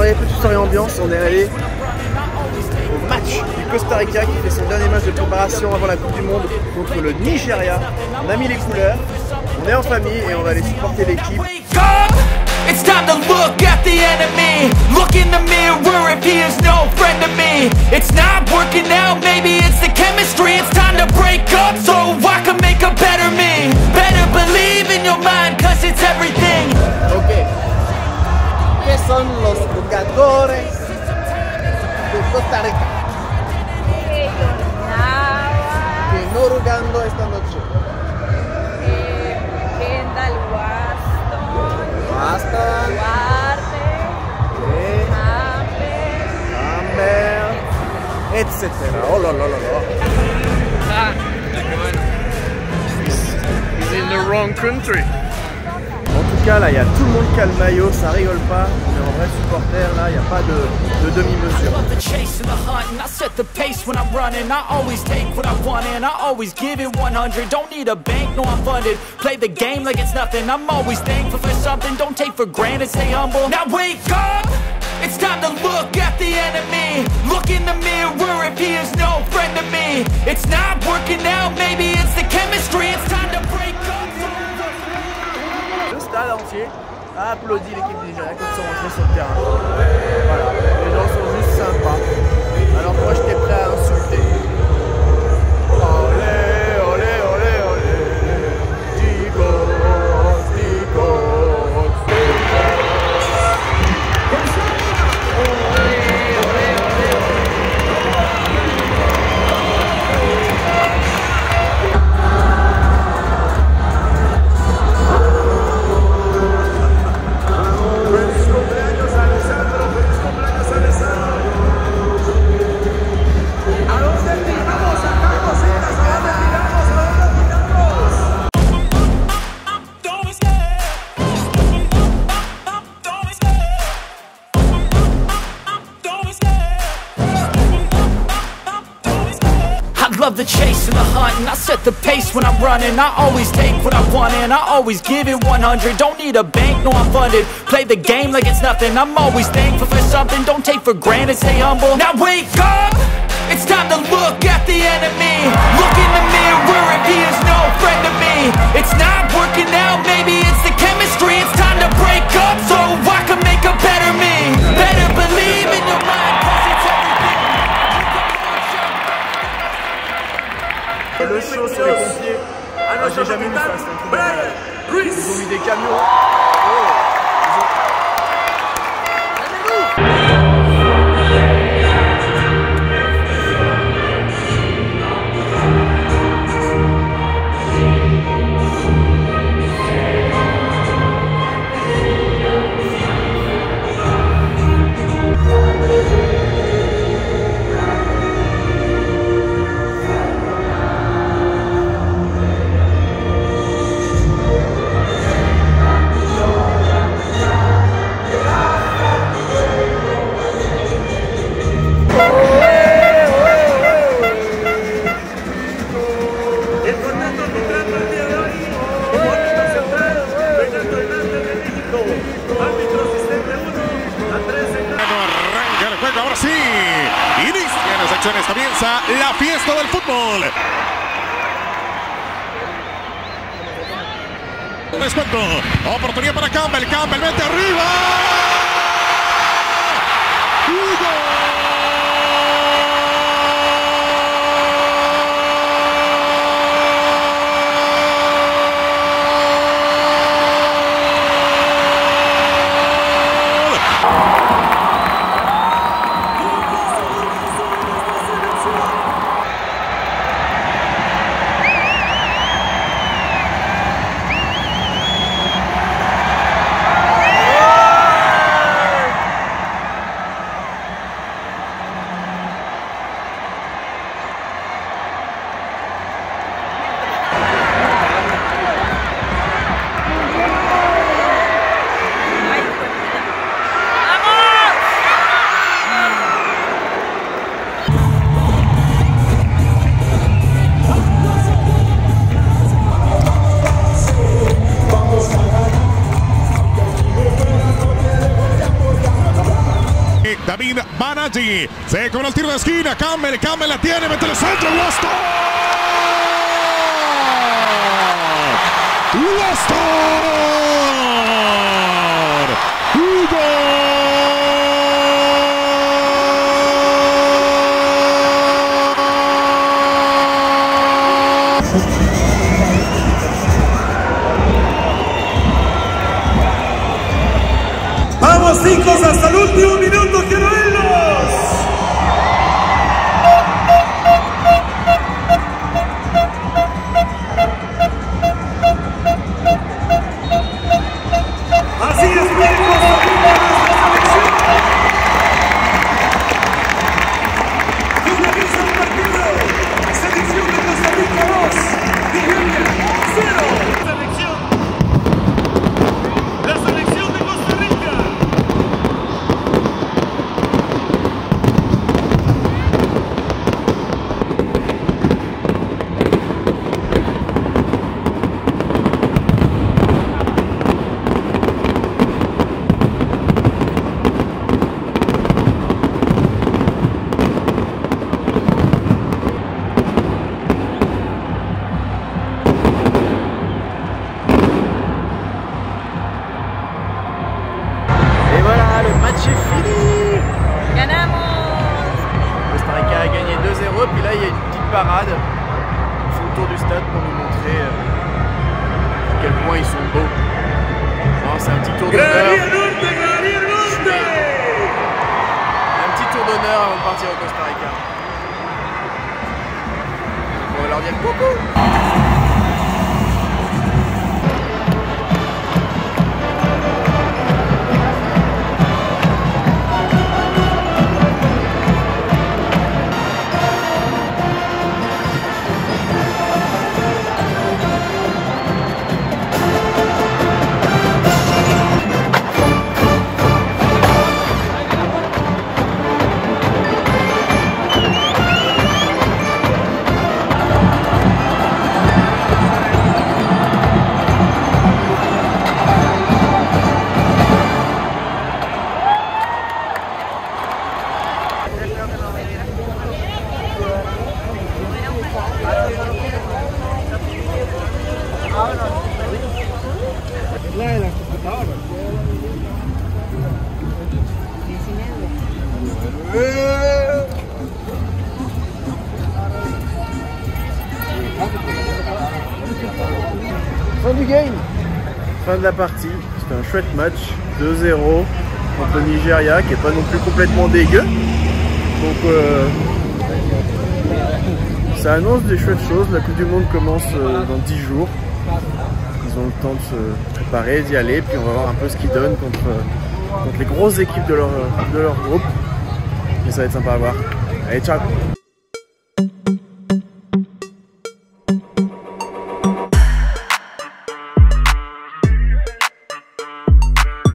soirée, petite soirée ambiance, on est allé au match du Costa Rica qui fait son dernier match de préparation avant la Coupe du Monde contre le Nigéria. On a mis les couleurs, on est en famille et on va aller supporter l'équipe. It's time to look at the enemy. Look in the mirror if he is no friend to me. It's not working out, maybe it's the chemistry. It's time to break up so I can make a better me. Better believe in your mind, cause it's everything. Ok. ¿Qué son los jugadores de Costa Rica? Que no jugando esta noche. Aston, Amber, etc. Oh là là là là. Ah, he's in the wrong country. En tout cas, là, il y a tout le monde qui a le maillot, ça rigole pas. On est en vrai supporter, là, il n'y a pas de demi-mesure. I set the pace when I'm running. I always take what I want and I always give it 100. Don't need a bank, no I'm funded. Play the game like it's nothing. I'm always thankful for something. Don't take for granted, stay humble. Now wake up! It's time to look at the enemy. Look in the mirror if he is no friend to me. It's not working out, maybe it's the chemistry. It's time to break up. Le stade entier a applaudi l'équipe nigérienne quand ils sont rentrés sur le terrain. Voilà, les gens sont juste sympas. Alors moi j'étais prêt à insulter. Olé, olé, olé, olé. Ticos, Ticos. Love the chase and the hunt, and I set the pace when I'm running. I always take what I want and I always give it 100. Don't need a bank, no I'm funded. Play the game like it's nothing. I'm always thankful for something. Don't take for granted, stay humble. Now wake up! It's time to look at the enemy. Look in the mirror if he is no friend to me. It's not working out, maybe it's the chemistry. It's time to break up so I can make a better me. Better believe in your mind, cause it's everything. Le show sur les pompiers, j'ai jamais vu ça, c'est un truc de malade. Ils ont mis des camions. Ahora sí, inician las acciones, comienza la fiesta del fútbol. Descuento, oportunidad para Campbell, Campbell mete arriba. David Banaggi. Se con el tiro de esquina. Come la tiene. Mete el centro. Weston. ¡Vamos, Ticos! ¡Hasta el último minuto! ¡Quiero verlos! Así es, bien, Costa Rica, nuestra selección. Finaliza el partido. Selección de Costa Rica 2, Nigeria 0. La selección de Costa Rica. Et voilà, le match est fini. Ganamos. Costa Rica a gagné 2-0, puis là il y a une petite parade. Ils font le tour du stade pour nous montrer à quel point ils sont beaux. C'est un petit tour d'honneur. Un petit tour d'honneur avant de partir au Costa Rica. On va leur dire coucou. Fin du game, fin de la partie, c'était un chouette match, 2-0 contre le Nigeria qui est pas non plus complètement dégueu. Donc ça annonce des chouettes choses, la Coupe du Monde commence dans 10 jours. Ils ont le temps de se préparer, d'y aller, puis on va voir un peu ce qu'ils donnent contre les grosses équipes de leur groupe. Et ça va être sympa à voir. Allez, ciao!